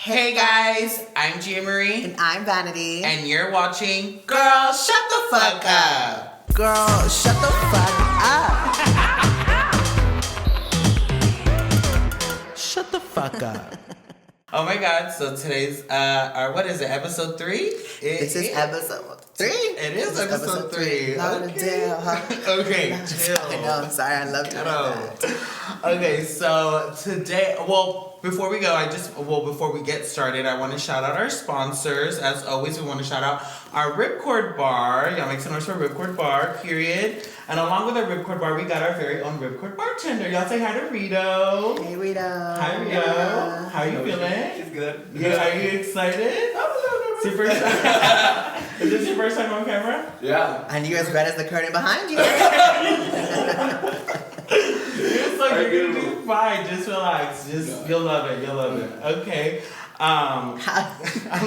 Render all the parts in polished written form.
Hey guys, I'm Gia Marie. And I'm Vanity. And you're watching Girl, Shut the Fuck Up. Girl, shut the fuck up. Shut the fuck up. Oh my god, so today's, what is it, episode 3? This is episode 3. It is episode 3. Okay. Okay, chill. I know, I'm sorry, I love doing that. Okay, so today, before we get started, I want to shout out our sponsors. As always, we want to shout out our Ripcord Bar. Y'all make some noise for Ripcord Bar, period. And along with our Ripcord Bar, we got our very own Ripcord bartender. Y'all say hi to Rito. Hey, Rito. Hi, Rito. How you feeling? She's good. Are you excited? Is this your first time on camera? Yeah. And you're as red as the curtain behind you. You're gonna do fine. Just relax. You'll love it. Okay. I'm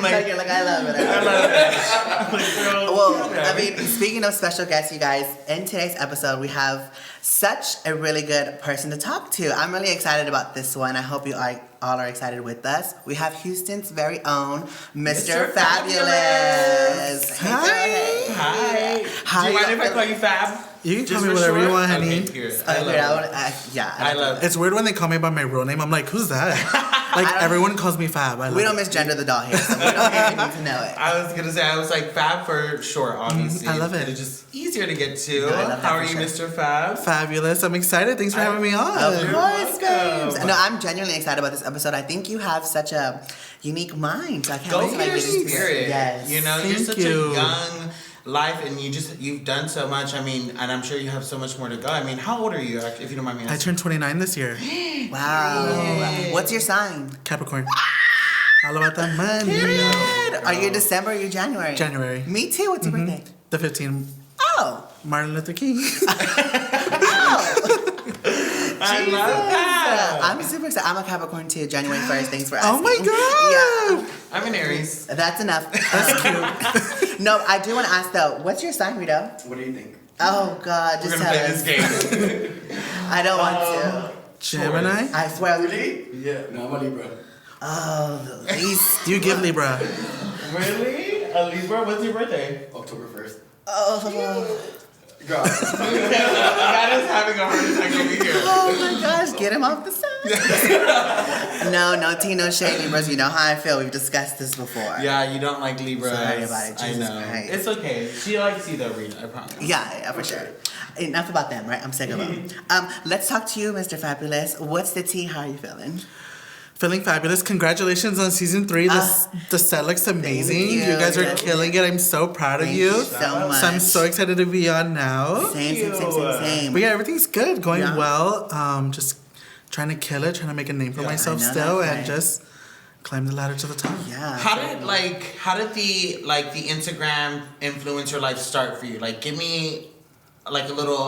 like, you're like, I love it. I love it. Well, I mean, speaking of special guests, you guys, in today's episode, we have such a really good person to talk to. I'm really excited about this one. I hope you all are excited with us. We have Houston's very own Mr. Fabulous. Hi. Do you mind if I call you Fab? You can call me whatever you want, honey. Okay, I love it. It's weird when they call me by my real name. I'm like, who's that? Like, everyone calls me Fab. We don't misgender the doll here, so we don't even need to know it. I was going to say, I was like, Fab for short, obviously. I love it. It's just easier to get to. No, I love that How are for you, sure. Mr. Fab? Fabulous. I'm excited. Thanks for having me on. Of You're course, babes. welcome. No, I'm genuinely excited about this episode. I think you have such a unique mind. So I can't Go wait for to your get into it. spirit. Yes. You know, you're Thank such you. a young life, and you've done so much. I mean, and I'm sure you have so much more to go. I mean, how old are you, if you don't mind me I asking? turned 29 this year. Wow. Yay. What's your sign? Capricorn. All about that money. Period. Are you December or are you January? January. Me too. What's your birthday? The 15th. Oh. Martin Luther King. I love that. I'm super excited. I'm a Capricorn too. January 1st. Thanks for asking. Oh my God. I'm an Aries. Yeah. That's enough. That's cute. No, I do want to ask though. What's your sign, Rito? What do you think? Oh God, We're just gonna tell play us. this game. I don't want to. Gemini. I swear. Really? Yeah. No, I'm a Libra. Oh, the least. You give Libra. Really? A Libra? What's your birthday? October 1st. Oh. Girl. That is having a heart attack over here. Oh my gosh, get him off the side. No tea, no shade, Libras. You know how I feel. We've discussed this before. Yeah, you don't like Libras. Sorry about it, I Jesus know. Christ. It's okay. She likes you though, Rita. I promise. Yeah, for sure. Enough about them, right? I'm sick of them. Let's talk to you, Mr. Fabulous. What's the tea? How are you feeling? Feeling fabulous. Congratulations on season 3. The set looks amazing. you. You guys are killing it. I'm so proud of Thank you. you so much. So I'm so excited to be on now. Same. But yeah, everything's good, going Yeah. well. Just trying to kill it, trying to make a name for myself I know still, that's and right. just climb the ladder to the top. Yeah. How did the Instagram influencer life start for you? Like, give me like a little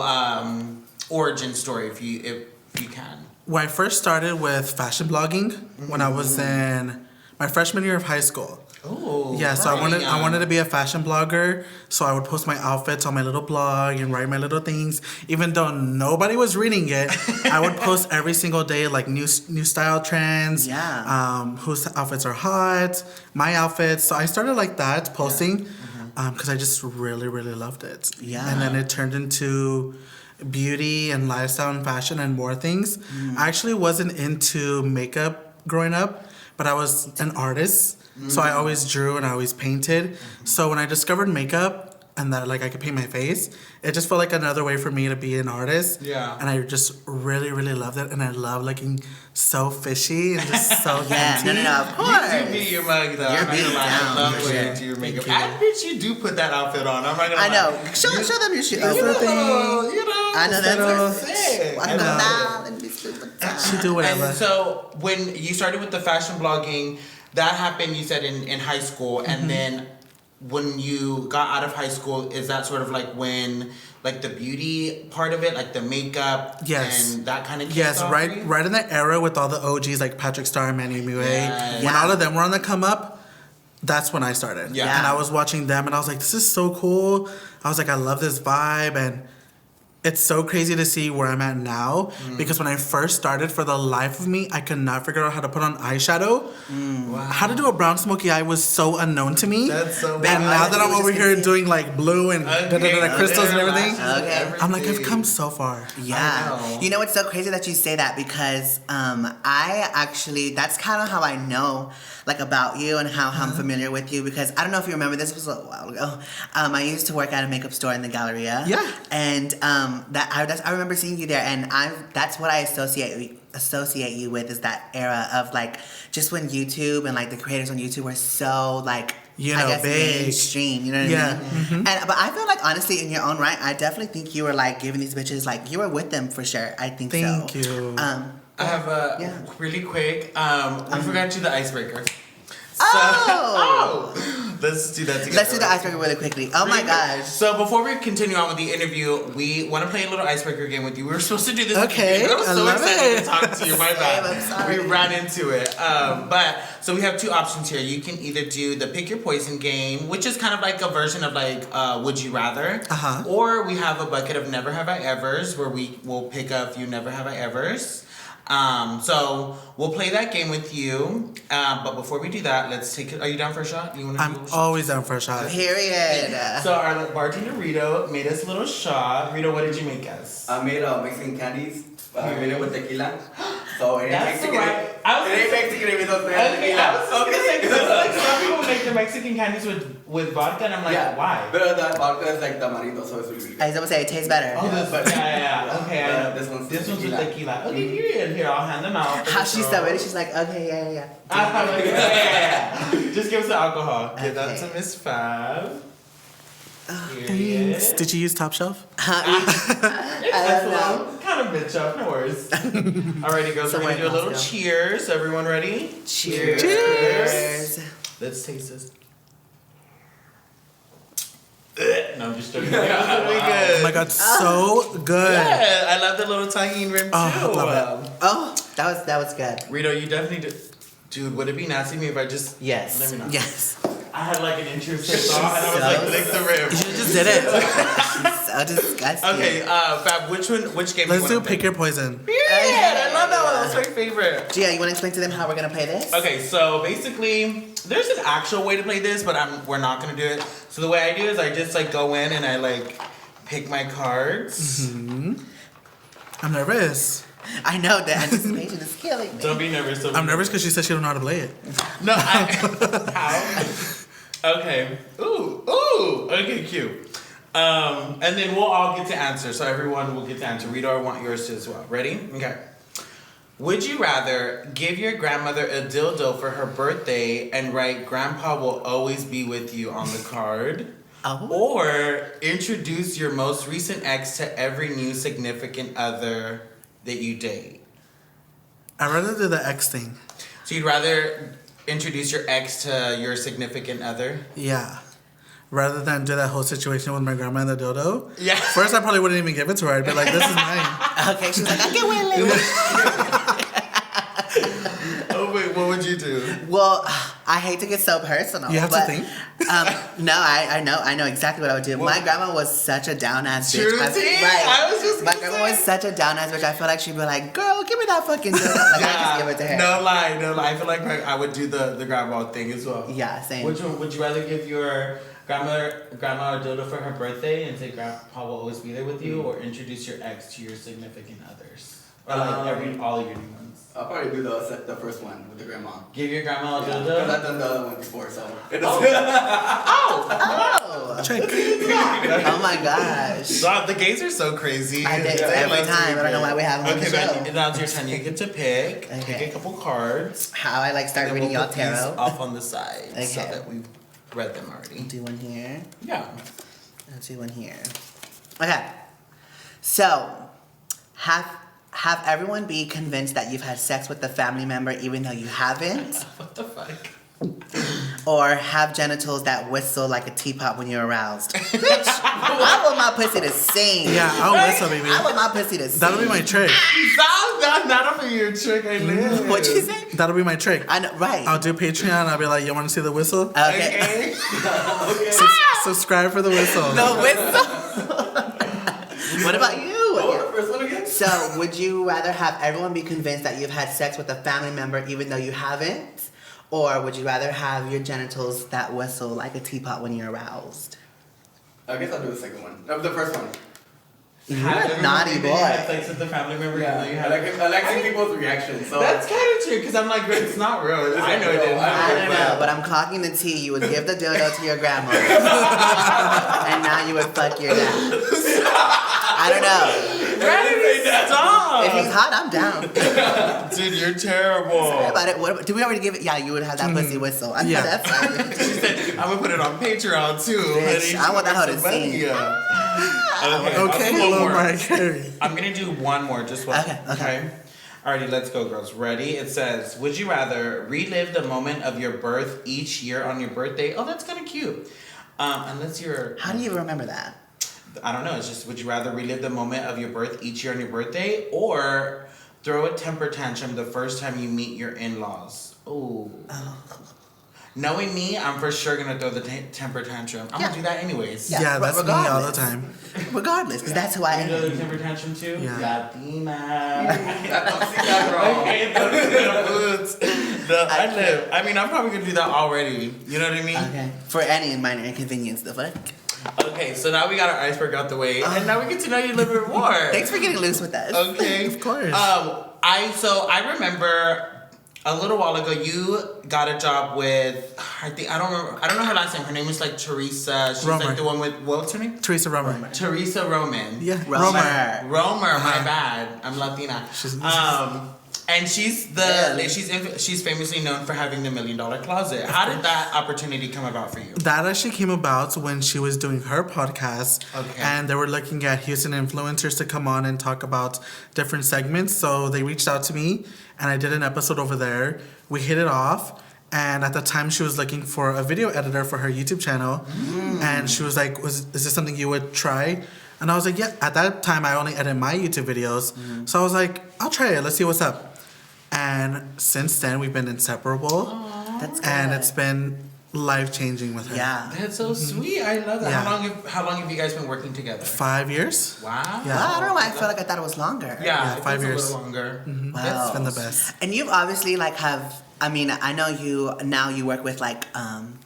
origin story if you can. Well, I first started with fashion blogging when I was in my freshman year of high school. Oh. Yeah, so I wanted to be a fashion blogger, so I would post my outfits on my little blog and write my little things. Even though nobody was reading it, I would post every single day like new style trends. Yeah. Whose outfits are hot, my outfits. So I started like that, posting, because I just really, really loved it. Yeah. And then it turned into beauty and lifestyle and fashion and more things. I actually wasn't into makeup growing up, but I was an artist. So I always drew and I always painted. So when I discovered makeup and that like I could paint my face, it just felt like another way for me to be an artist. Yeah. And I just really, really loved it. And I love looking so fishy and just so Yeah, dainty. no, of You course. do beat your mug though. You're I'm not beat gonna lie. I down, love for wearing sure. into your makeup. Thank you. I bet you do put that outfit on. I'm not gonna lie. I know. Show them your shoes. That's the thing. You know. I know that's Little- sick. Walk I know. around and be super tired. She do whatever. And so when you started with the fashion blogging, that happened, you said, in high school. And then when you got out of high school, is that sort of like when, like the beauty part of it, like the makeup Yes. and that kind of Yes, right in that era with all the OGs like Patrick Star and Manny Mue. Yes. When Yeah. all of them were on the come up, that's when I started. Yeah. And I was watching them and I was like, this is so cool. I was like, I love this vibe. And it's so crazy to see where I'm at now because when I first started, for the life of me, I could not figure out how to put on eyeshadow. Wow. How to do a brown smoky eye was so unknown to me. That's so And weird. now that I'm over here confused. doing like blue and crystals and everything, Okay. I'm like, I've come so far. Yeah. know. You know what's so crazy that you say that because I actually, that's kind of how I know like about you and how I'm familiar with you because I don't know if you remember, this was a while ago. I used to work at a makeup store in the Galleria. Yeah. And I remember seeing you there and that's what I associate you with is that era of like just when YouTube and like the creators on YouTube were so like You know, I guess big. mainstream, you know what Yeah. I mean? But I feel like honestly in your own right, I definitely think you were like giving these bitches like you were with them for sure. I think Thank so. you. I have a Yeah. really quick. We forgot to do the icebreaker. Oh! Let's do that together. Let's do the icebreaker really quickly. Oh my gosh. So before we continue on with the interview, we want to play a little icebreaker game with you. We were supposed to do this. Okay, I was I so love excited it. to talk to you. My bad. I'm sorry. We ran into it. So we have two options here. You can either do the pick your poison game, which is kind of like a version of like would you rather, or we have a bucket of never have I ever's where we will pick a few never have I ever's. So we'll play that game with you. But before we do that, let's take it. Are you down for a shot? You want to I'm always down for a shot. Period. So our bartender Rito made us a little shot. Rito, what did you make us? I made Mexican candies. I made it with tequila. So it ain't That's Mexican. right. It ain't Mexican if it doesn't have Okay, tequila. I was just gonna say, 'cause I feel like some people make their Mexican candies with vodka, and I'm like, why? But that vodka is like tamarindo, so it's really good. I was gonna say it tastes better. Oh, yeah. Okay, I know. This one's with tequila. tequila. Okay, period. Here, I'll hand them out. How she's so ready, she's like, okay, yeah. Yeah. Just give us the alcohol. Give that Okay. to Miss Fab. Thanks. Did you use Top Shelf? That's a little kind of bitch up, no worries. Alrighty, girls, So we're gonna do a little let's go. cheers. Everyone ready? Cheers. Cheers. Let's taste this. No, I'm just joking. Yeah, really good. Oh my god, so good. Yeah, I love the little tahini rim too. Oh, love Oh, that was good. Rito, you definitely did. Dude, would it be nasty me if I just... Yes. Let me know. Yes. I had like an intrusive thought and I was like, lick the rim. You just did it. So disgusting. Okay, Fab, which game Let's you do want to pick your poison. Yeah, I love that one. That was my favorite. Gia, you want to explain to them how we're gonna play this? Okay, so basically, there's an actual way to play this, but we're not gonna do it. So the way I do is I just like go in and I like pick my cards. I'm nervous. I know the anticipation is killing me. Don't be nervous. I'm nervous because she said she don't know how to play it. No, how? Okay. Ooh. Okay, cute. And then we'll all get to answer. So everyone will get to answer. Rita, I want yours too as well. Ready? Okay. Would you rather give your grandmother a dildo for her birthday and write "Grandpa will always be with you" on the card? Oh. Or introduce your most recent ex to every new significant other that you date? I'd rather do the X thing. So you'd rather introduce your ex to your significant other? Yeah. Rather than do that whole situation with my grandma and the dildo. Yeah. First, I probably wouldn't even give it to her. I'd be like, this is mine. Okay, she's like, I get willing. Oh wait, what would you do? Well, I hate to get so personal. You have to but, think? No, I know exactly what I would do. My grandma was such a down ass bitch. True My- tea. right. I was just My gonna grandma say. was such a down ass bitch. I feel like she'd be like, "Girl, give me that fucking dildo." Like I just give it to her. No lie. I feel like I would do the grandma thing as well. Yeah, same. Which one would you rather give your grandma a dildo for her birthday and say Grandpa will always be there with you, or introduce your ex to your significant others, or like all of your new ones? I'll probably do the first one with the grandma. Give your grandma a Because dildo. I've done the other one before, so. Oh. Check. Oh my gosh. God, the gays are so crazy. I date They every love to time. be I don't know why we have them on the Okay, show. now it's your turn. You get to pick. Okay. Pick a couple cards. How I like start Then reading we'll y'all put these tarot. off on the side so Okay. that we've read them already. Do one here. Yeah. I'll do one here. Okay. So, have everyone be convinced that you've had sex with a family member even though you haven't, What the fuck? or have genitals that whistle like a teapot when you're aroused. Bitch, I want my pussy to sing. Yeah, I'll whistle, baby. I want my pussy to sing. That'll be my trick. Not your trick, I live. What you say? That'll be my trick. I know, right. I'll do Patreon. I'll be like, you want to see the whistle? Okay. Okay. Subscribe for the whistle. The whistle. What about you? What was the first one again? So, would you rather have everyone be convinced that you've had sex with a family member even though you haven't? Or would you rather have your genitals that whistle like a teapot when you're aroused? I guess I'll do the second one. The first one. You're a naughty boy. Had sex with the family member. Yeah, I like seeing people's reactions. So That's kind of true, because I'm like, it's not real. I know it didn't. I don't know, but I'm clocking the tea. You would give the dildo to your grandma. And now you would fuck your dad. I don't know. Granny, stop! If he's hot, I'm down. Dude, you're terrible. Sorry about it. What, did we already give it? Yeah, you would have that pussy whistle. I Yeah. know that's fine. She said, I'm gonna put it on Patreon too. Bitch, honey. I want that hoe to Money. sing. Okay, Okay, I'll do one hello, more. Mariah Carey. I'm gonna do one more, just one. Okay. Alrighty, let's go, girls. Ready? It says, would you rather relive the moment of your birth each year on your birthday? Oh, that's kind of cute. Unless you're... How do you remember that? I don't know. It's just, would you rather relive the moment of your birth each year on your birthday, or throw a temper tantrum the first time you meet your in-laws? Ooh. Knowing me, I'm for sure gonna throw the temper tantrum. I'm Yeah. gonna do that anyways. Yeah, Yeah, that's me all the regardless. time. Regardless, because that's who I You know the am. temper tantrum too? Yeah. Latina. Don't see that wrong. Okay, those boots. I mean, I'm probably gonna do that already. You know what I mean? Okay. For any minor inconvenience, the fuck. Okay, so now we got our iceberg out the way, and now we get to know you a little bit more. Thanks for getting loose with us. Okay, Of course. I remember a little while ago you got a job with I don't know her last name. Her name is like Teresa. She's Romer. like the one with what's her name? Teresa Romer. Teresa Roman. Yeah, Romer. Romer, my bad. I'm Latina. And she's she's famously known for having the $1 Million Closet. How did that opportunity come about for you? That actually came about when she was doing her podcast. Okay. And they were looking at Houston influencers to come on and talk about different segments. So they reached out to me and I did an episode over there. We hit it off. And at the time, she was looking for a video editor for her YouTube channel. And she was like, is this something you would try? And I was like, yeah. At that time, I only edit my YouTube videos. So I was like, I'll try it. Let's see what's up. And since then, we've been inseparable. That's good. And it's been life-changing with her. Yeah. That's so sweet. I love that. Yeah. How long have you guys been working together? 5 years. Wow. Yeah. Well, I don't know why I felt like I thought it was longer. Yeah, Yeah, 5 it's years. a little longer. Wow. It's been the best. And you've obviously I mean, I know you work with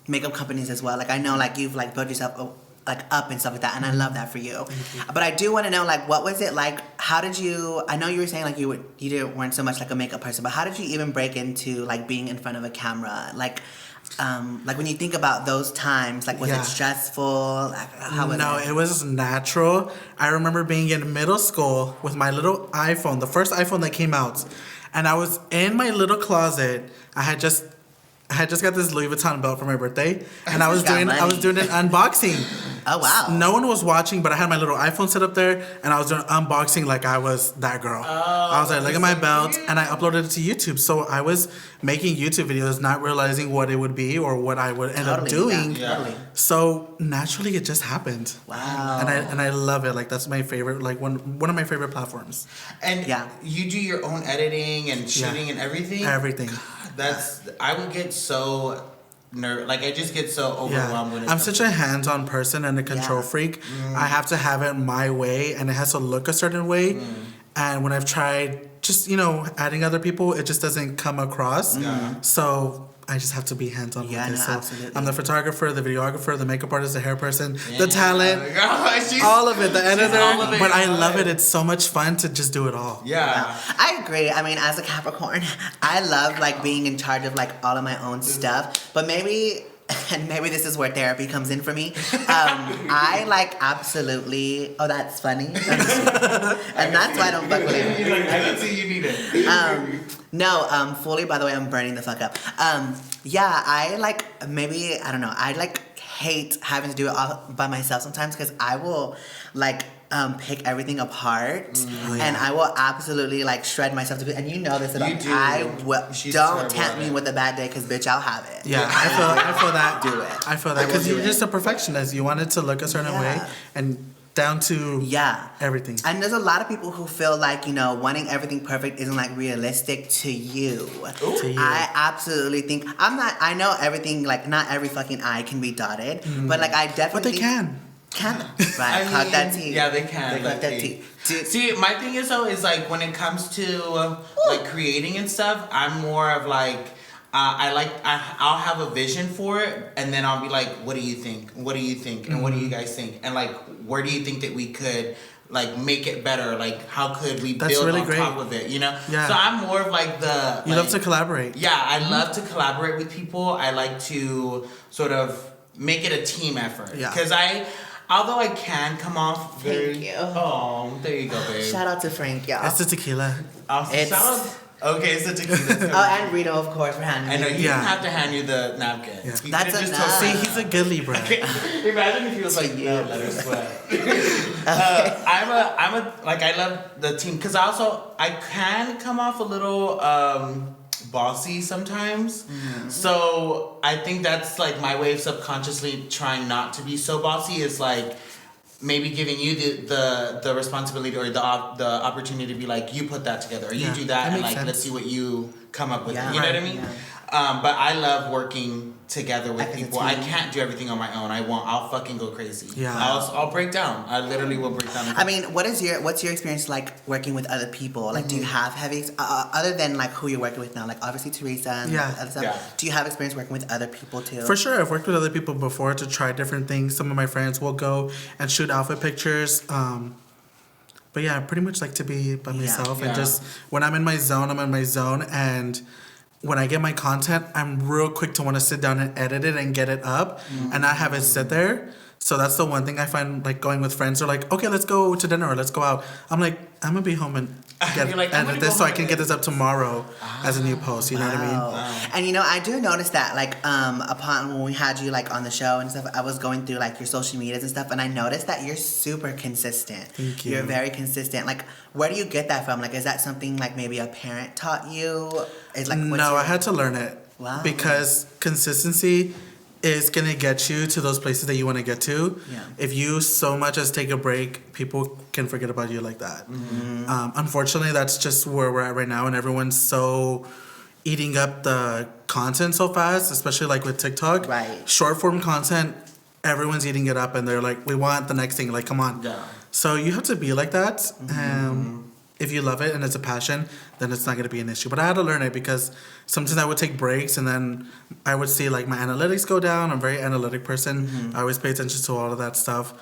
makeup companies as well. Like I know you've built yourself up and stuff like that, and I love that for you. But I do want to know what was it like? How did you? I know you were saying you weren't so much like a makeup person, but how did you even break into being in front of a camera? When you think about those times, was it stressful? How was No, it was natural. I remember being in middle school with my little iPhone, the first iPhone that came out, and I was in my little closet. I had just got this Louis Vuitton belt for my birthday, and I was doing an unboxing. Oh wow! No one was watching, but I had my little iPhone set up there, and I was doing unboxing like I was that girl. I was like, look at my belt, and I uploaded it to YouTube. So I was making YouTube videos, not realizing what it would be or what I would end up doing. Yeah, totally. So naturally, it just happened. Wow. And I love it. That's my favorite. One of my favorite platforms. And you do your own editing and shooting and everything. Everything. I would get so I just get so overwhelmed when I'm such a hands-on person and a control freak. I have to have it my way, and it has to look a certain way. And when I've tried just adding other people, it just doesn't come across. So I just have to be hands-on with it. So absolutely. I'm the photographer, the videographer, the makeup artist, the hair person, the talent, She's all of it, the editor. all of it. But I love it. It's so much fun to just do it all. Yeah. I agree. I mean, as a Capricorn, I love being in charge of all of my own stuff. But maybe this is where therapy comes in for me. I absolutely. Oh, that's funny. And that's why I don't fuck with it. He's like, I can see you need it. No, fully. By the way, I'm burning the fuck up. Yeah, I I don't know. I hate having to do it all by myself sometimes because I will pick everything apart and I will absolutely shred myself to be. And you know this about me. I will. Don't tempt me with a bad day because bitch, I'll have it. Yeah, I feel that. Do it. I feel that because you're just a perfectionist. You want it to look a certain way and down to everything. And there's a lot of people who feel wanting everything perfect isn't realistic to you. To you. I absolutely think I know everything not every fucking I can be dotted, but I definitely But they can. Right, clock that tea. Yeah, they can. They clock that tea. See, my thing is though is like when it comes to like creating and stuff, I'm more of like I'll have a vision for it, and then I'll be like, what do you think? What do you think? And what do you guys think? And like, where do you think that we could like make it better? Like, how could we build really on great. top of it? You know? Yeah. So I'm more of like the. You love to collaborate. Yeah, I love to collaborate with people. I like to sort of make it a team effort. Yeah. Because although I can come off very. Thank you. Oh, there you go, babe. Shout out to Frank, y'all. It's the tequila. Okay, it's a tequila. Oh, and Rito, of course, for handing I know, me. he didn't have to hand you the napkin. Yeah. He That's could've enough. told See, you. he's a good Libra. Imagine if he was like, no, let her sweat. I love the team, because I can come off a little bossy sometimes. Mm-hmm. So I think that's like my way of subconsciously trying not to be so bossy is like, maybe giving you the responsibility or the opportunity to be like, you put that together or you do that and like sense. let's see what you come up with. Yeah. You know what I mean? Yeah. But I love working together with As a people. I team. can't do everything on my own. I'll fucking go crazy. Yeah. I'll break down. I literally will break down. I mean, what's your experience like working with other people? Like, do you have heavy, other than like who you're working with now? Like, obviously Teresa and other stuff. Yeah. Do you have experience working with other people too? For sure, I've worked with other people before to try different things. Some of my friends will go and shoot outfit pictures. But yeah, I pretty much like to be by myself and just when I'm in my zone, I'm in my zone. And when I get my content, I'm real quick to want to sit down and edit it and get it up and not have it sit there. So that's the one thing I find, like going with friends. They're like, okay, let's go to dinner or let's go out. I'm like, I'm gonna be home and edit this so I can get this up tomorrow as a new post. You know what I mean? Wow. And you know, I do notice that like upon when we had you like on the show and stuff, I was going through like your social medias and stuff, and I noticed that you're super consistent. Thank you. You're very consistent. Like, where do you get that from? Like, is that something like maybe a parent taught you? Is like No, I had to learn it. Wow. Because consistency is gonna get you to those places that you want to get to. Yeah. If you so much as take a break, people can forget about you like that. Unfortunately, that's just where we're at right now, and everyone's so eating up the content so fast, especially like with TikTok. Right. Short form content, everyone's eating it up, and they're like, we want the next thing. Like, come on. Yeah. So you have to be like that. If you love it and it's a passion, then it's not going to be an issue. But I had to learn it because sometimes I would take breaks and then I would see like my analytics go down. I'm a very analytic person. I always pay attention to all of that stuff.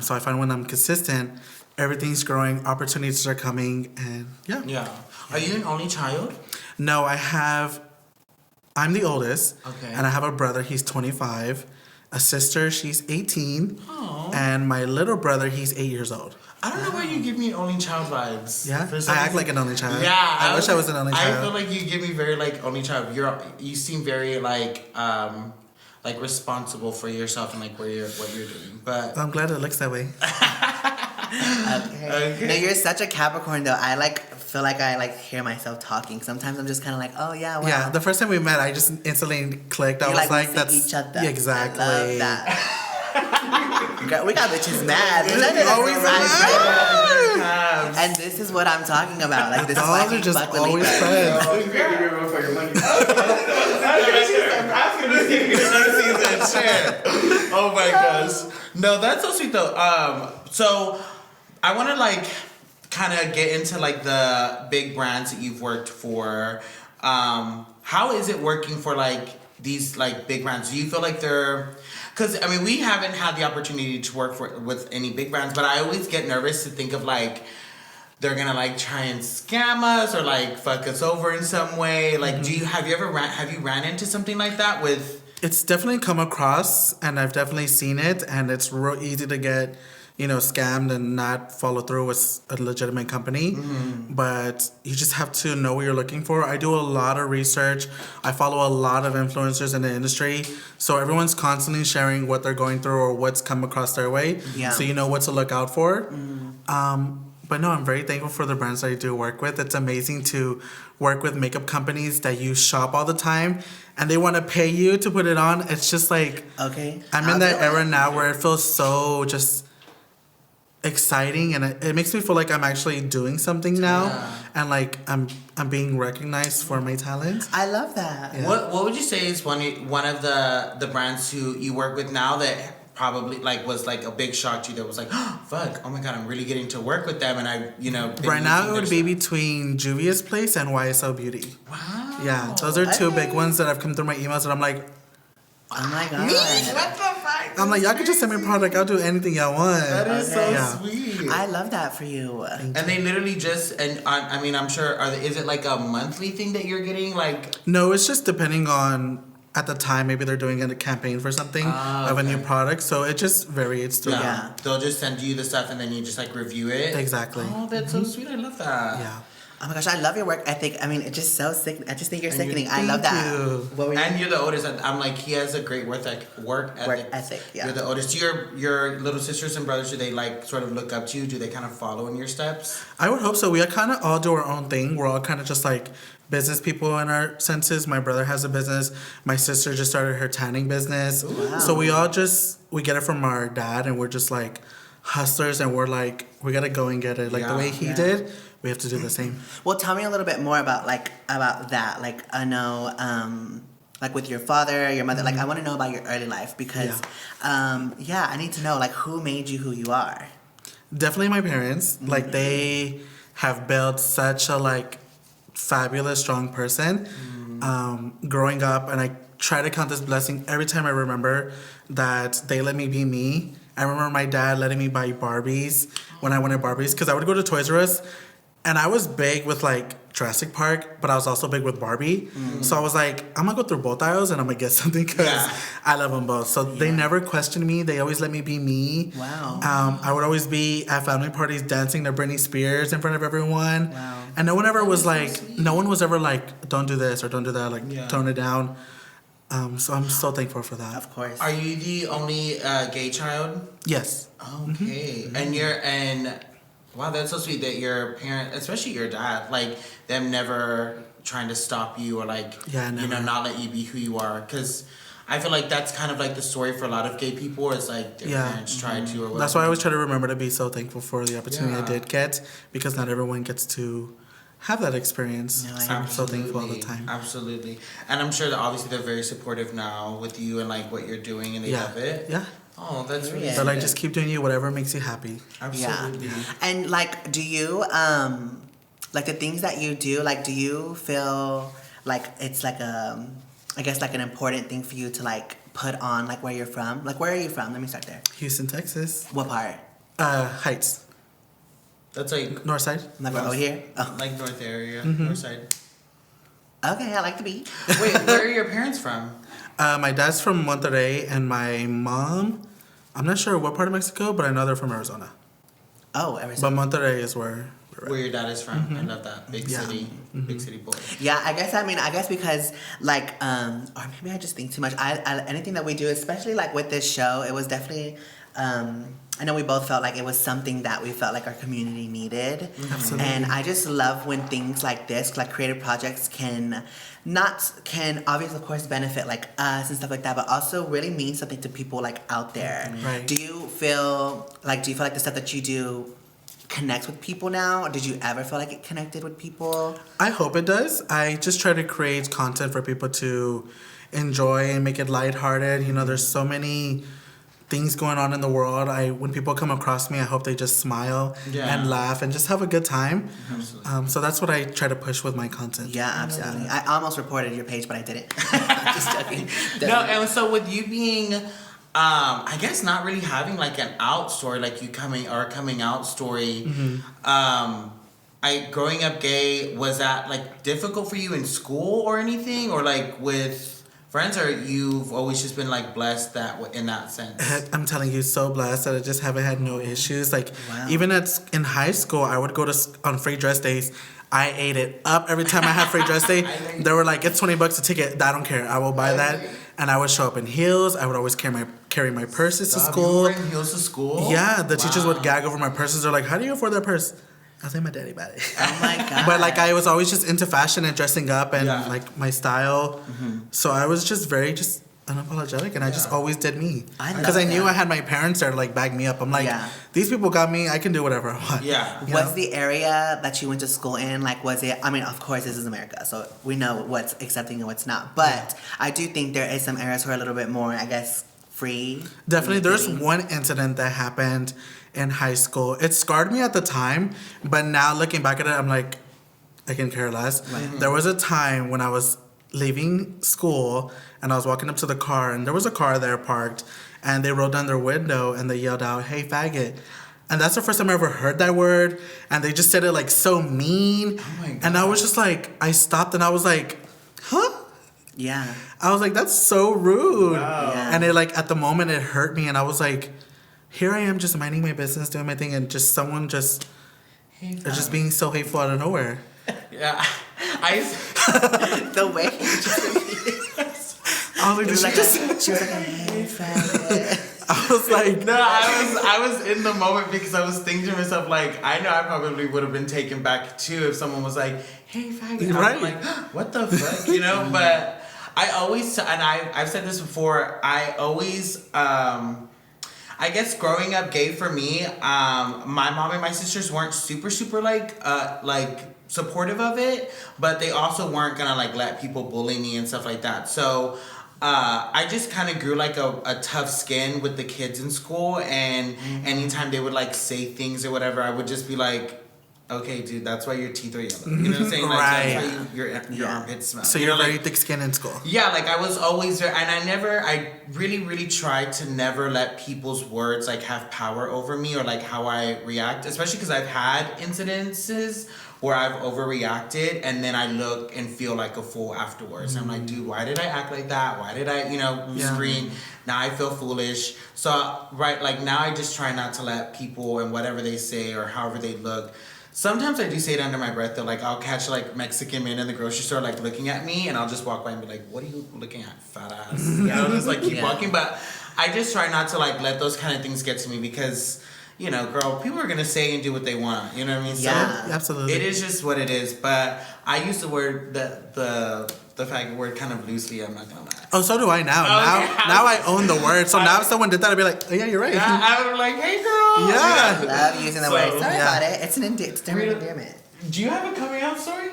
So I find when I'm consistent, everything's growing, opportunities are coming, and yeah. Yeah. Are you an only child? No, I'm the oldest. Okay. And I have a brother, he's 25. A sister, she's 18. Aw. And my little brother, he's 8 years old. I don't know why you give me only child vibes. Yeah? For some I act reason. like an only child. Yeah, I wish I was an only child. I feel like you give me very like only child. You seem very like responsible for yourself and like what you're doing. But I'm glad it looks that way. Okay. No, you're such a Capricorn though. I like feel like I like hear myself talking. Sometimes I'm just kind of like, oh yeah, wow. Yeah, the first time we met, I just instantly clicked. I You was like like, we that's see each other. exactly. I love that. Girl, we got bitches mad. Always mad. And this is what I'm talking about. Like, this is why Dogs I are keep just buckling always up. friends. Oh my gosh. No, that's so sweet though. So I want to like kind of get into like the big brands that you've worked for. How is it working for like these like big brands? Do you feel like they're, because I mean we haven't had the opportunity to work with any big brands, but I always get nervous to think of like they're gonna like try and scam us or like fuck us over in some way. Like, have you ran into something like that with? It's definitely come across, and I've definitely seen it, and it's real easy to get, scammed and not follow through with a legitimate company. But you just have to know what you're looking for. I do a lot of research. I follow a lot of influencers in the industry, so everyone's constantly sharing what they're going through or what's come across their way. Yeah. So you know what to look out for. But no, I'm very thankful for the brands that I do work with. It's amazing to work with makeup companies that you shop all the time and they want to pay you to put it on. It's just like, Okay. I'm in that era now where it feels so just exciting, and it makes me feel like I'm actually doing something now, and like I'm being recognized for my talent. I love that. Yeah. What would you say is one of the brands who you work with now that probably like was like a big shock to you that was like, oh, fuck, oh my god, I'm really getting to work with them, and I, you know, been Right now, it using would their be stuff. between Juvia's Place and YSL Beauty. Wow. Yeah, those are two big Okay. ones that have come through my emails, and I'm like, Oh my god. What the fuck? I'm like, y'all can just send me a product. I'll do anything y'all want. That is so Okay. Yeah. sweet. I love that for you. And they literally just, and I mean, I'm sure, is it like a monthly thing that you're getting? Like, No, it's just depending on at the time. Maybe they're doing a campaign for something of a new okay. product, so it just varies through. Yeah. they'll just send you the stuff and then you just like review it. Exactly. Oh, that's so sweet. I love that. Yeah. Oh my gosh, I love your work ethic. I mean, it's just so sick. I just think you're And you- sickening. I love that. Thank you. What were you? And you're the oldest. And I'm like, he has a great work ethic. Work ethic, yeah. You're the oldest. Your little sisters and brothers, do they like sort of look up to you? Do they kind of follow in your steps? I would hope so. We kind of all do our own thing. We're all kind of just like business people in our senses. My brother has a business. My sister just started her tanning business. Wow. So we all we get it from our dad, and we're just like hustlers, and we're like, we gotta go and get it. Like the way he Yeah. did, we have to do the same. Well, tell me a little bit more about that. Like, I know, like with your father, your mother. Like, I want to know about your early life because, I need to know like who made you who you are. Definitely my parents. Like they have built such a like fabulous, strong person. Growing up, and I try to count this blessing every time I remember that they let me be me. I remember my dad letting me buy Barbies when I wanted Barbies because I would go to Toys R Us, and I was big with like Jurassic Park, but I was also big with Barbie. So I was like, I'm gonna go through both aisles and I'm gonna get something because Yeah. I love them both. So they never questioned me. They always let me be me. Wow. I would always be at family parties dancing to Britney Spears in front of everyone. Wow. And no one ever was like, no one was ever like, don't do this or don't do that, like Yeah. tone it down. So I'm so thankful for that. Of course. Are you the only gay child? Yes. Okay. And wow, that's so sweet that your parent, especially your dad, like them never trying to stop you or like, Yeah, you know, never. not let you be who you are. Because I feel like that's kind of like the story for a lot of gay people is like their Yeah. parents tried to or whatever. That's why I always try to remember to be so thankful for the opportunity Yeah. I did get because not everyone gets to have that experience. No, I So I'm so thankful all the time. Absolutely. And I'm sure that obviously they're very supportive now with you and like what you're doing and they Yeah. love it. Yeah. Oh, that's really Yeah. So like sweet. just keep doing you, whatever makes you happy. Absolutely. Yeah. And like, do you like the things that you do? Like, do you feel like it's like I guess like an important thing for you to like put on like where you're from? Like, where are you from? Let me start there. Houston, Texas. What part? Heights. That's like North side. Like over here? Oh. like north area, Mm-hmm. north side. Okay, I like to be. Wait, where are your parents from? My dad's from Monterrey and my mom, I'm not sure what part of Mexico, but I know they're from Arizona. Oh, But Arizona. Monterrey is where we're at. Where your dad is from. I love that. Big Yeah. city. Big city boy. Yeah, I guess because like or maybe I just think too much. I anything that we do, especially like with this show, it was definitely I know we both felt like it was something that we felt like our community needed. Absolutely. And I just love when things like this, like creative projects can obviously of course benefit like us and stuff like that, but also really mean something to people like out there. Right. Do you feel like the stuff that you do connects with people now? Or did you ever feel like it connected with people? I hope it does. I just try to create content for people to enjoy and make it lighthearted. You know, there's so many things going on in the world. When people come across me, I hope they just smile Yeah. and laugh and just have a good time. Absolutely. So that's what I try to push with my content. Yeah, absolutely. I almost reported your page, but I didn't. Just joking. No, and so with you being, I guess not really having like an out story, like you coming out story. Growing up gay, was that like difficult for you in school or anything, or like with friends, or you've always just been like blessed in that sense? I'm telling you, so blessed that I just haven't had no issues. Like, Wow. even in high school, I would go on free dress days. I ate it up every time I had free dress day. They were like, it's $20 a ticket. I don't care. I will buy that. And I would show up in heels. I would always carry my purses to Stop, school. You were wearing heels to school? Yeah, the teachers would Wow. gag over my purses. They're like, how do you afford that purse? I was like, my daddy bought it. Oh my god. But like I was always just into fashion and dressing up and Yeah. like my style. So I was just very unapologetic, and I just Yeah. always did me. I Because I love knew that. I had my parents there to like back me up. I'm like, Yeah. these people got me. I can do whatever I want. Yeah. You Was know? the area that you went to school in, like, was it, I mean, of course, this is America, so we know what's accepting and what's not. But I do think there is some areas who are a little bit more, I guess, free. Definitely, there's one incident that happened in high school. It scarred me at the time, but now looking back at it, I'm like, I can care less. There was a time when I was leaving school and I was walking up to the car, and there was a car there parked, and they rolled down their window and they yelled out, "Hey, faggot." And that's the first time I ever heard that word, and they just said it like so mean. Oh my God. And I was just like, I stopped and I was like, huh? Yeah. I was like, that's so rude. Wow. Yeah. And it like at the moment it hurt me, and I was like, here I am just minding my business, doing my thing, and just someone just they're just being so hateful out of nowhere. Yeah. The way I was like, did she just she was like, "Hey, faggot." I was like, No, I was in the moment because I was thinking to myself, like, I know I probably would have been taken back too if someone was like, "Hey, faggot." Right. I'm like, what the fuck, you know? But I always, and I've said this before, I always, I guess growing up gay for me, my mom and my sisters weren't super like supportive of it, but they also weren't gonna like let people bully me and stuff like that. So I just kind of grew like a tough skin with the kids in school, and anytime they would like say things or whatever, I would just be like, okay, dude, that's why your teeth are yellow. You know what I'm saying? Like, Right. that's why your armpits smell. so You you're know, very like, thick skinned in school. yeah, like I was always very, and I really tried to never let people's words like have power over me or like how I react, especially because I've had incidences where I've overreacted and then I look and feel like a fool afterwards. I'm like, dude, why did I act like that? Why did I, scream? Now I feel foolish. So, right, like now I just try not to let people and whatever they say or however they look. Sometimes I do say it under my breath though, like I'll catch like Mexican men in the grocery store like looking at me, and I'll just walk by and be like, what are you looking at, fat ass? You know, just like keep walking. But I just try not to like let those kind of things get to me because, you know, girl, people are gonna say and do what they want. You know what I mean? Yeah, so absolutely. It is just what it is. But I use the word the faggot word kind of loosely. I'm not gonna lie. Oh, so do I now. Okay. Now I own the word. So now if someone did that, I'd be like, oh yeah, you're right. Yeah, I would be like, hey girl. Yeah. Love using the So, word. Sorry yeah. about it. It's it's different endearment. Do you have a coming out story?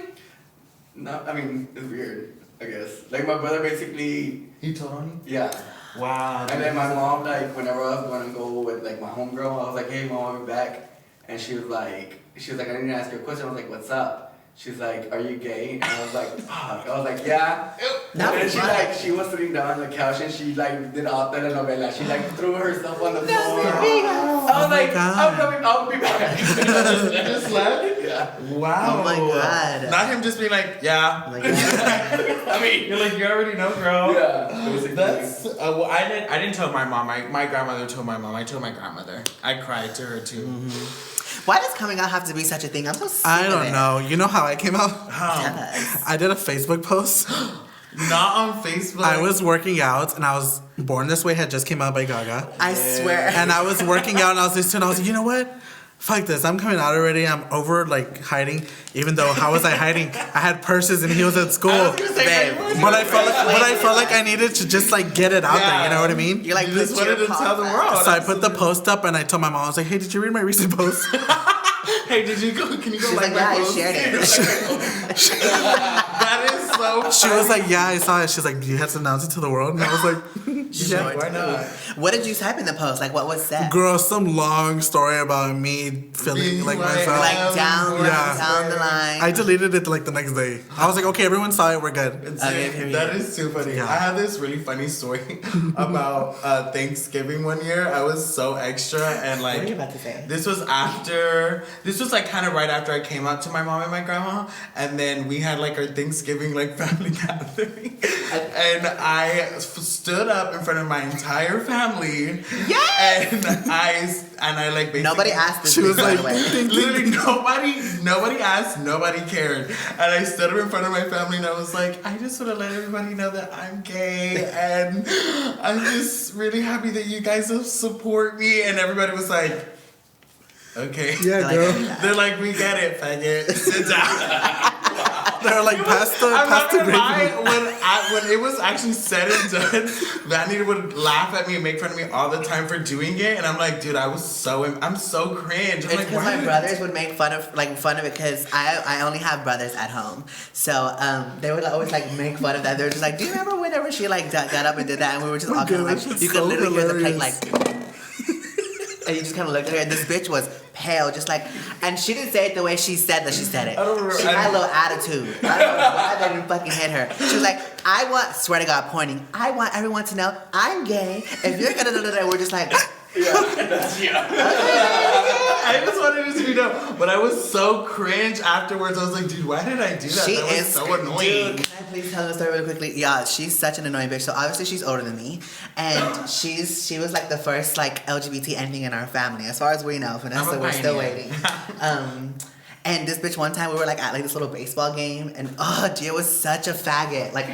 No, I mean, it's weird, I guess. Like, my brother basically, He told on you? yeah. Wow. And then my mom, like, whenever I was going to go with, like, my homegirl, I was like, hey, mom, I'll be back. And she was like, I need to ask you a question. I was like, what's up? She's like, are you gay? And I was like, fuck. I was like, yeah. That And was then fun. she was sitting down on the couch and she, like, did all telenovela. She, like, threw herself on the floor. I was like, God. I'll be back. Just left? Yeah. Wow. Oh my God. Not him just being like, yeah. Like, yeah. I mean, You're like, you already know, girl. yeah. Basically. That's well, I didn't tell my mom. My grandmother told my mom. I told my grandmother. I cried to her too. Why does coming out have to be such a thing? I'm so sick I of don't it. know. You know how I came out? How? Tell us. I did a Facebook post. Not on Facebook. I was working out, and I was Born This Way had just came out by Gaga. I swear. And I was working out, and I was listening, and I was like, you know what? Fuck this. I'm coming out already. I'm over, like, hiding. Even though, how was I hiding? I had purses and heels at school. I was gonna say, Babe. wait, But I felt like I needed to just, like, get it out there. You know what I mean? You're like, You just put your wanted to tell the paws world. out. So I put the post up, and I told my mom, I was like, hey, did you read my recent post? Hey, did you go? Can you go She's like, my yeah, I post? shared it. That is so. She was like, yeah, I saw it. She's like, do you have to announce it to the world? And I was like, Yeah, why not? What did you type in the post? Like, what was said? girl, some long story about me feeling Being like like- myself. Like down Yeah. the line. I deleted it like the next day. I was like, okay, everyone saw it, we're good. Okay, period. That is too funny. Yeah. I have this really funny story about Thanksgiving one year. I was so extra and What are you like about to say? this was like kind of right after I came out to my mom and my grandma, and then we had like our Thanksgiving like family gathering, and I stood up in front of my entire family. Yes! And I like basically Nobody asked this. She was by like, the way. literally nobody asked, nobody cared. And I stood up in front of my family and I was like, I just want to let everybody know that I'm gay and I'm just really happy that you guys will support me. And everybody was like, okay. Yeah, Like, girl. They're like, we get it, faggot. Sit down. They're like past the I'm not gonna lie, gravy. when it was actually said and done, Vanity would laugh at me and make fun of me all the time for doing it, and I'm like, dude, I'm so cringe. I'm It's like, because why my would- brothers would make fun of it because I only have brothers at home, so they would always like make fun of that. They were just like, do you remember whenever she like got up and did that, and we were just all kind of like, that's you could so literally hear the plate hilarious. like. And you just kind of looked at her, and this bitch was pale, just like, and she didn't say it the way she said that she said it. I don't remember- She had a little attitude. I don't know why that didn't fucking hit her. She was like, swear to God, pointing, I want everyone to know I'm gay. If you're gonna, we're just like, I just wanted it to be known, but I was so cringe afterwards. I was like, dude, why did I do that? she That was is so annoying. Dude, can I please tell the story really quickly? Yeah, she's such an annoying bitch. So obviously she's older than me, and she was like the first like LGBT anything in our family, as far as we know. Vanessa, I'm a we're still pioneer. waiting. And this bitch, one time we were like at like this little baseball game, and oh, Gia was such a faggot. Like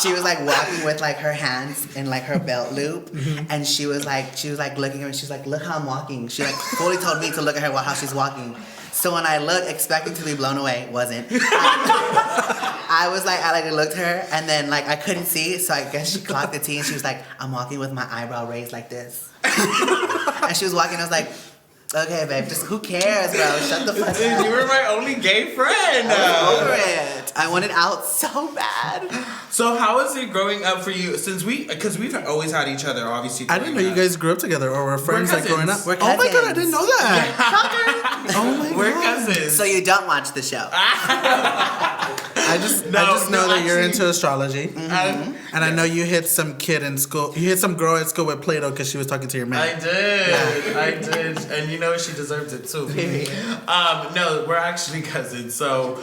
she was like walking with like her hands in like her belt loop, and she was like looking at me. She's like, look how I'm walking. She like fully told me to look at her how she's walking. So when I looked, expecting to be blown away, wasn't. I was like, I looked at her, and then like I couldn't see, so I guess she clocked the T, and she was like, I'm walking with my eyebrow raised like this. And she was walking, I was like, okay, babe, just who cares, bro? Shut the fuck Dude, up. you were my only gay friend. I was over it. I wanted out so bad. So how is it growing up for you? Because we've always had each other, obviously. I didn't know you guys grew up together or were friends like growing up. cousins. We're Oh my god, I cousins. didn't know that. Oh my We're god. cousins. So you don't watch the show. I just know that you're actually- into astrology. And I know you hit some kid in school. You hit some girl at school with Play-Doh because she was talking to your man. I did, and you know she deserves it too. No, we're actually cousins. So,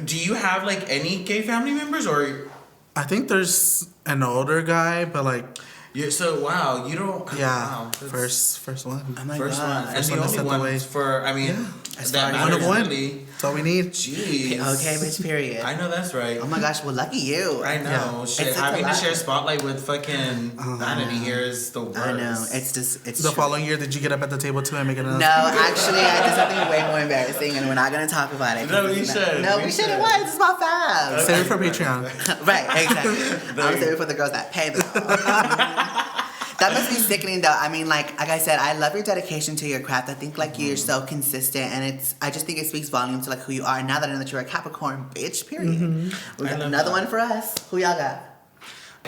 do you have like any gay family members, or I think there's an older guy, but like, wow, you don't. yeah, wow, that's- first one. Oh my first one, God. and First the one to only set the one way. for. I mean, Yeah. As that far as One matters of one. really. That's all we need. Jeez. Okay, bitch, period. I know that's right. Oh my gosh, well, lucky you. I know. Yeah. Shit, It's a having to lot. share spotlight with fucking Vanity here is the worst. I know. It's just, it's The true. following year, did you get up at the table too and make it another? No, actually, I did something way more embarrassing, and we're not gonna talk about it. 'cause No, it's we not- should. No, We we should. should. Why? It's about fabs. Save it for Patreon. Right, exactly. I'm saving for the girls that pay the That must be sickening, though. I mean, like I said, I love your dedication to your craft. I think like you're so consistent, and I just think it speaks volumes to like who you are. Now that I know that you're a Capricorn, bitch. Period. We I got love another that. one for us. Who y'all got?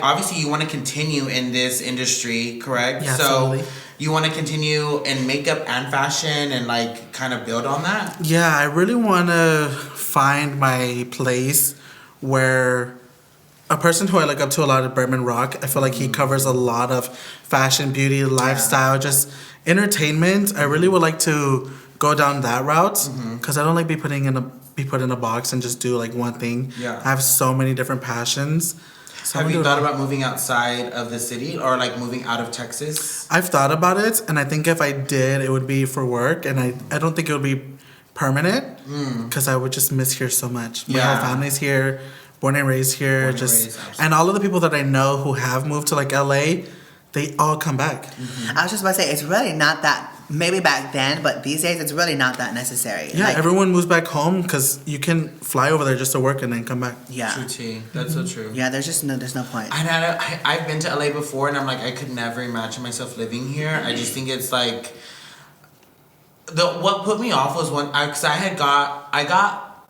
Obviously, you want to continue in this industry, correct? Yeah, so absolutely. you want to continue in makeup and fashion, and like kind of build on that. Yeah, I really want to find my place where a person who I look up to a lot is Berman Rock. I feel like he covers a lot of fashion, beauty, lifestyle, just entertainment. I really would like to go down that route because I don't like be put in a box and just do like one thing. Yeah. I have so many different passions. So Have I'm you doing thought all- about moving outside of the city or like moving out of Texas? I've thought about it, and I think if I did, it would be for work, and I don't think it would be permanent because I would just miss here so much. My Yeah. whole family's here, born and raised here, Born and just raised, absolutely. and all of the people that I know who have moved to like LA, they all come back. I was just about to say, it's really not that, maybe back then, but these days it's really not that necessary. Yeah, Like, everyone moves back home because you can fly over there just to work and then come back. yeah. True tea. That's so true. Yeah, there's no point. I've been to LA before, and I'm like, I could never imagine myself living here. I just think it's like what put me off was when because I got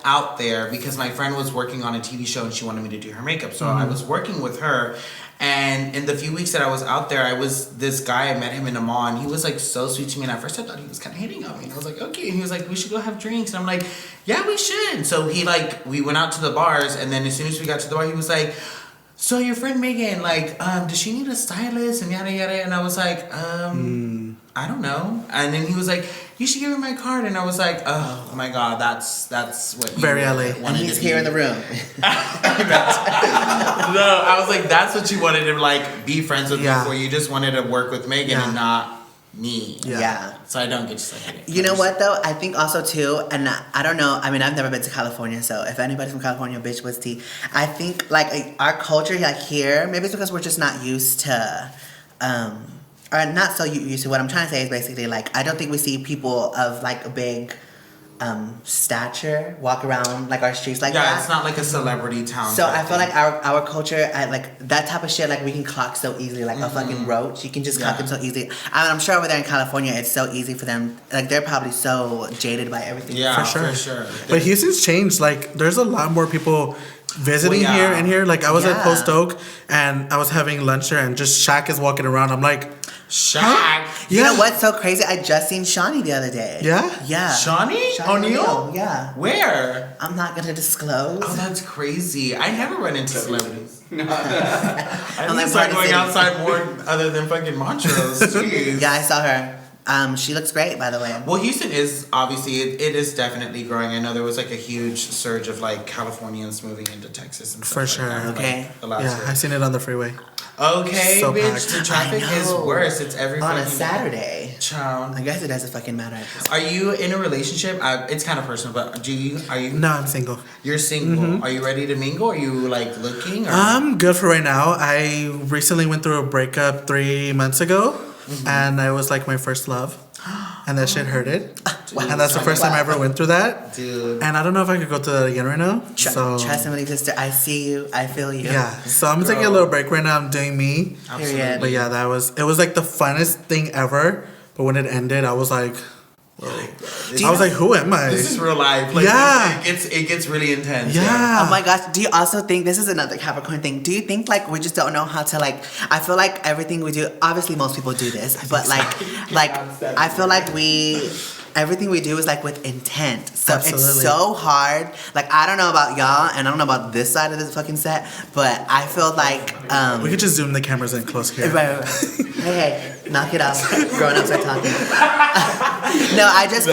out there because my friend was working on a TV show and she wanted me to do her makeup, so I was working with her. And in the few weeks that I was out there, this guy, I met him in a mall, and he was like so sweet to me. And at first I thought he was kind of hitting on me, and I was like, okay. And he was like, we should go have drinks. And I'm like, yeah, we should. So we went out to the bars, and then as soon as we got to the bar, he was like, so your friend Megan, like, does she need a stylist and yada yada? And I was like, I don't know. And then he was like, you should give her my card. And I was like, oh my god, that's what you Very LA. wanted And he's to here be. in the room. No, I was like, that's what you wanted to like be friends with me Yeah. for. You just wanted to work with Megan Yeah. and not me. Yeah. So I don't get you saying it. You know what though? I think also too, and I don't know. I mean, I've never been to California, so if anybody's from California, bitch, what's tea? I think like our culture, like here, maybe it's because we're just not used to, or not so used to. What I'm trying to say is basically like I don't think we see people of like a big stature walk around like our streets like Yeah, that. it's not like a celebrity town. So type I feel thing. like our culture, like that type of shit, like we can clock so easily, like a fucking roach. You can just clock them so easily. I'm sure over there in California, it's so easy for them. Like they're probably so jaded by everything. Yeah, For sure. for sure. But Houston's changed. Like, there's a lot more people visiting Well, yeah. here and here. Like, I was at Yeah. Post Oak and I was having lunch there, and just Shaq is walking around. I'm like, Shaq. You Yeah. know what's so crazy? I just seen Shawnee the other day. Yeah? Yeah. Shawnee O'Neal? O'Neal, yeah. Where? I'm not gonna disclose. Oh, that's crazy. I never run into celebrities. I I'm need like to start Party going City. outside more other than fucking Montrose. Jeez. Yeah, I saw her. She looks great, by the way. Well, Houston is obviously it is definitely growing. I know there was like a huge surge of like Californians moving into Texas and stuff. For like sure. that, like, Okay. the last yeah, year. I seen it on the freeway. Okay, So bitch. packed. The traffic I is know. worse. It's every On a fucking Saturday. Child. I guess it doesn't fucking matter. Are you in a relationship? It's kind of personal, but are you? No, I'm single. You're single. Are you ready to mingle? Are you like looking? Or? I'm good for right now. I recently went through a breakup 3 months ago, and I was like my first love, and that shit hurted. And that's the first time I ever went through that. Dude. And I don't know if I could go through that again right now. So Trust and believe, sister. I see you. I feel you. yeah, so I'm taking a little break right now. I'm doing me. Period. But yeah, it was like the funnest thing ever. But when it ended, I was like, I was like, who am I? This is real life. Like, Yeah. it gets really intense. Yeah. Oh my gosh. Do you also think this is another Capricorn thing? Do you think like we just don't know how to like I feel like everything we do obviously most people do this, but like I feel like everything we do is like with intent. So Absolutely. it's so hard. Like I don't know about y'all and I don't know about this side of this fucking set, but I feel like We could just zoom the cameras in close here. right. Hey, knock it off. Grown ups are talking. No, I just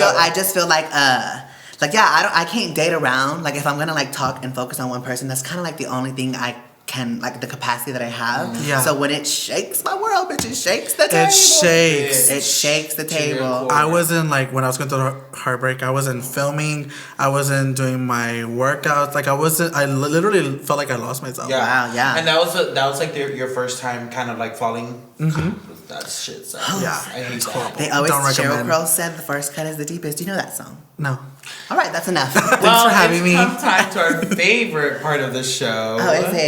feel like yeah, I can't date around. Like if I'm gonna like talk and focus on one person, that's kind of like the only thing I can like the capacity that I have. Yeah. So when it shakes my world, bitch, it shakes the table. It shakes. It shakes the To your table. core. I wasn't like when I was going through the heartbreak. I wasn't filming. I wasn't doing my workouts. Like I wasn't. I literally felt like I lost myself. Yeah. Wow, yeah. And that was like your first time kind of like falling. That shit sucks. Yeah. I hate It's that. horrible. They always Don't Sheryl recommend. Crow said the first cut is the deepest. Do you know that song? No. All right, that's enough. Thanks for having me. It's come time to our favorite part of the show. Oh, is it?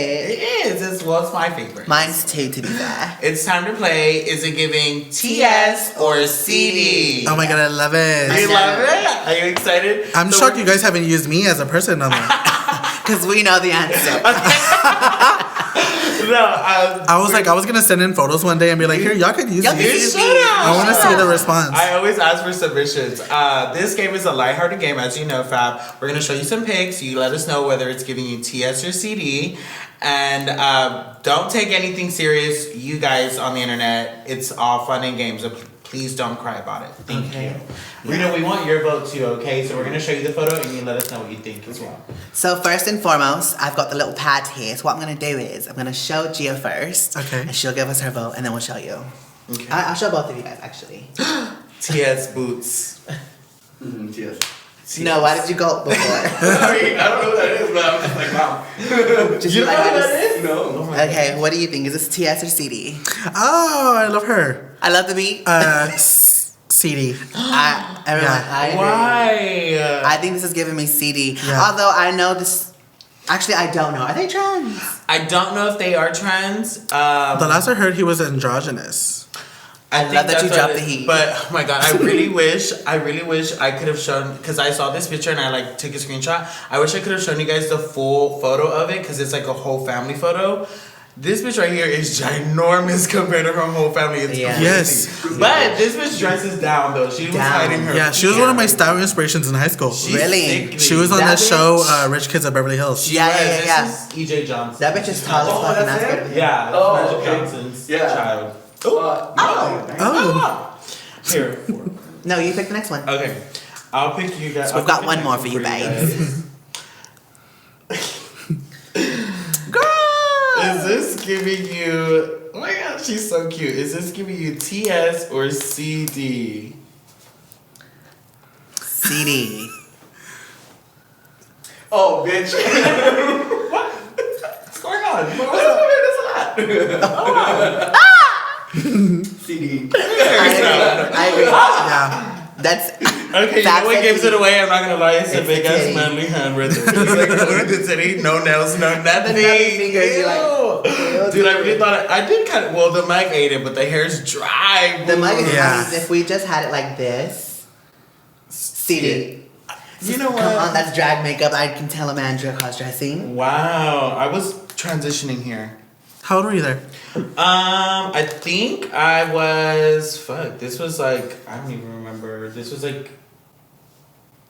It is. It's my favorite. Mine's too, to be fair. It's time to play. Is it giving TS or CD? Oh my god, I love it. You love it? Are you excited? I'm So shocked we're- you guys haven't used me as a person on that. Because we know the answer. No, I was gonna send in photos one day and be like, here, y'all could use Y'all me. could you use shut me. up. I want to see the response. I always ask for submissions. This game is a lighthearted game, as you know, Fab. We're gonna show you some pics. You let us know whether it's giving you TS or CD, and don't take anything serious. You guys on the internet, it's all fun and games. So please don't cry about it. Thank you. Rita, we want your vote too. Okay, so we're gonna show you the photo, and you let us know what you think as well. So first and foremost, I've got the little pad here. So what I'm gonna do is I'm gonna show Gia first. Okay. And she'll give us her vote, and then we'll show you. Okay. I'll show both of you guys actually. TS boots. Cheers. No, why did you go before? I don't know what that is, but I'm just like, wow. Did You don't know like what this? that is? No. Okay, what do you think? Is this TS or CD? Oh, I love her. I love the beat. CD. I agree. Why? I think this is giving me CD. Yeah. Although I know this. Actually, I don't know. Are they trans? I don't know if they are trans. The last I heard, he was androgynous. I love think that you that's dropped what the heat. But oh my god, I really wish I could have shown, because I saw this picture and I like took a screenshot. I wish I could have shown you guys the full photo of it, because it's like a whole family photo. This bitch right here is ginormous compared to her whole family. It's Yeah. crazy. Yes. But this bitch dresses down though. She was Down. hiding her. Yeah, she was one of my style inspirations in high school. She's Really? sickly. She was on That that show, bitch- Rich Kids of Beverly Hills. She Yeah, was. yeah, yeah, This is EJ Johnson. That bitch is tall as Oh, fuck. and that's that's him? good. Yeah, that's Oh, Magic okay. Johnson's Yeah. child. Oh. Here. No, you pick the next one. Okay. I'll pick you guys. So we've got one more for you, guys. Girl! Is this giving you? Oh my god, she's so cute. Is this giving you TS or CD? CD. Oh, bitch. What's going on? CD. I agree. Yeah. That's Okay, you know what gives it away? I'm not gonna lie, it's a It's big the ass titty. manly hand right there. It's like look at the titty, no nails, no nothing. fingers, you're like, Ew. Dude, I really thought I did kind of. Well, the mug ate it, but the hair's dry. The mug is, Yeah. I mean, if we just had it like this, CD. You know what? Come on, that's drag makeup. I can tell a man cross-dressing. Wow, I was transitioning here. How old were you there? I think I was. Fuck, this was like I don't even remember. This was like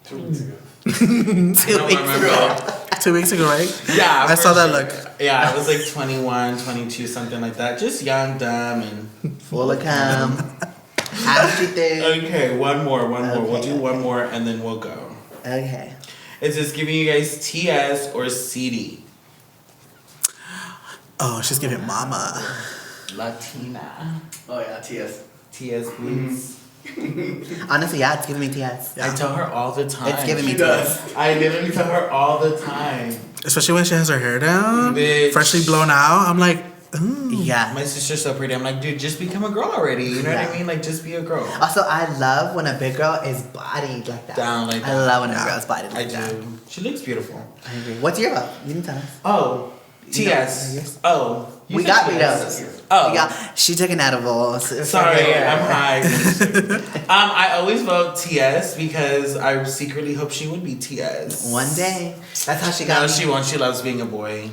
2 weeks ago. 2 weeks ago. 2 weeks ago, right? Yeah, I for saw that sure. look. Yeah, I was like 21, 22, something like that. Just young, dumb, and Full of cum. Everything. okay. One more. We'll Okay, do one more, and then we'll go. Okay. Is this giving you guys TS or CD? Oh, she's giving mama. Latina. Oh yeah, TS. TS please. Honestly, yeah, it's giving me TS. I tell her all the time. It's giving me She TS. does. I literally tell her all the time. Especially when she has her hair down, Bitch. freshly blown out. I'm like, ooh. Yeah. My sister's so pretty. I'm like, dude, just become a girl already. You know what Yeah. I mean? Like, just be a girl. Also, I love when a big girl is bodied like that. Down like I that. love when Yeah. a girl's bodied I like that. do. She looks beautiful. I agree. What's your vote? You can tell us. Oh, You know, TS. yours? Oh, you We said got TS. Rito. Oh, Yeah, she took an edible. sorry, I'm high. I always vote TS because I secretly hope she would be TS. One day. That's how she got No, me. she won't. She loves being a boy.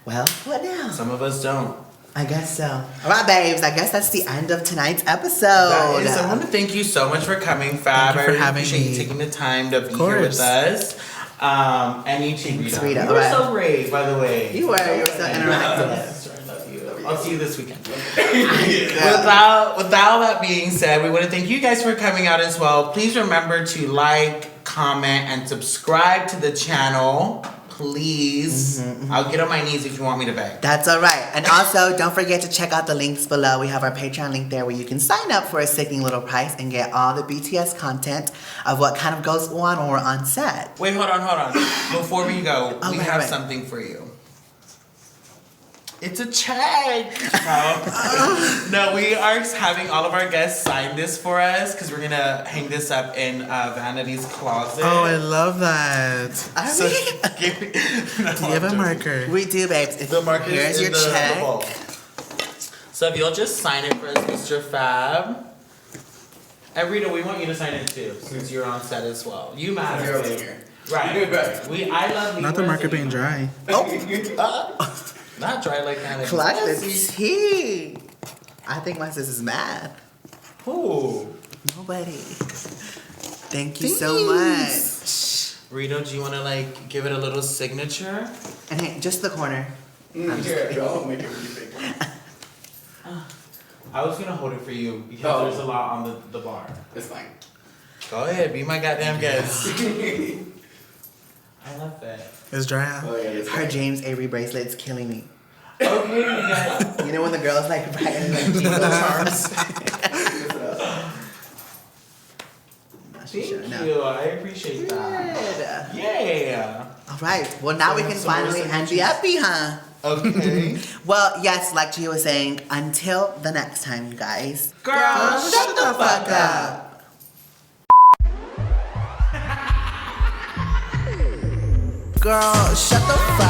Well, what now? Some of us don't. I guess so. All right, babes. I guess that's the end of tonight's episode. That is, I want to thank you so much for coming, Fab. Thank you I for really having appreciate you me. taking the time to be here course. with us. And you too, Thanks, Rita. Rita. You were Alright. so great, by the way. You were so interactive. Yes, I love you. I'll see you this weekend. Without that being said, we want to thank you guys for coming out as well. Please remember to like, comment, and subscribe to the channel. Please. I'll get on my knees if you want me to beg. That's all right. And also, don't forget to check out the links below. We have our Patreon link there where you can sign up for a sickening little price and get all the BTS content of what kind of goes on when we're on set. Wait, hold on. Before we go, Oh, we right, have right. something for you. It's a check. No, we are having all of our guests sign this for us because we're gonna hang this up in Vanity's closet. Oh, I love that. So, give me, no, Do you have a marker? We do, babes. If The marker here's is your in the check. bowl. So if you'll just sign it for us, Mr. Fab. And Rita, we want you to sign it too, since you're on set as well. You matter. You're over babe. here. Right. Right. I love Not the Libras marker and being you- dry. Not dry like that. Clutch the tea. I think my sis is mad. Who? Nobody. Thank you so much. Rito, do you want to like give it a little signature? And hey, just the corner. Here, I'll make it really big. I was gonna hold it for you because Oh. there's a lot on the bar. It's fine. Go ahead, be my goddamn guest. I love that. It's dry out. Oh yeah, it's Her fine. James Avery bracelet's killing me. Okay, you guys. You know when the girls like writing like jingle charms? Now she's Thank showing up. you. I appreciate that. Good. Yeah. All right. Well, now we can So more finally end the signatures. epi, huh? Okay. Well, yes, like Gia was saying, until the next time, you guys. Girl, shut the fuck up. Girl, shut the fuck